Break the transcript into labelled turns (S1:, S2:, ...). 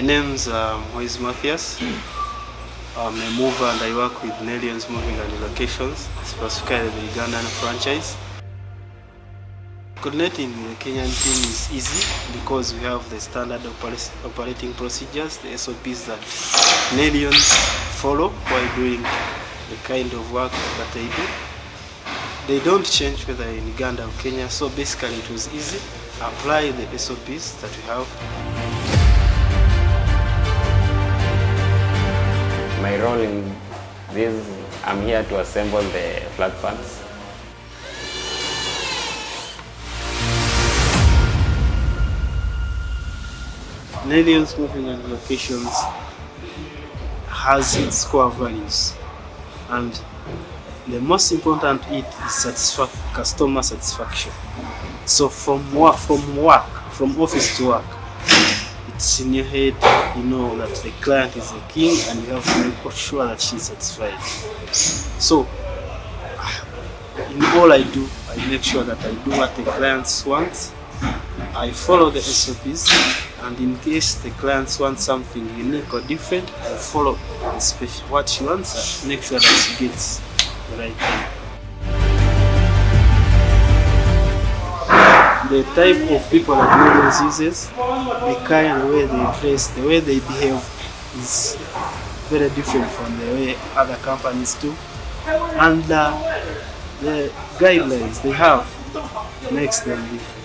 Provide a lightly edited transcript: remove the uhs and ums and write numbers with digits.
S1: name's Moise Matthias. I'm a mover and I work with Nellions Moving and Relocations, specifically the Ugandan franchise. Coordinating the Kenyan team is easy because we have the standard operating procedures, the SOPs that Nellions follow while doing the kind of work that they do. They don't change whether in Uganda or Kenya, so basically it was easy. Apply the SOPs that we have.
S2: My role in this, I'm here to assemble the flag fans.
S1: Nellions Moving and Relocations has its core values, and the most important is customer satisfaction. So from office to work, it's in your head, you know that the client is the king and you have to make sure that she's satisfied. So in all I do, I make sure that I do what the clients want. I follow the SOPs, and in case the clients want something unique or different, I follow what she wants and make sure that she gets the right thing. The type of people that Nellions uses, the kind of way they dress, the way they behave is very different from the way other companies do. And the guidelines they have makes them different.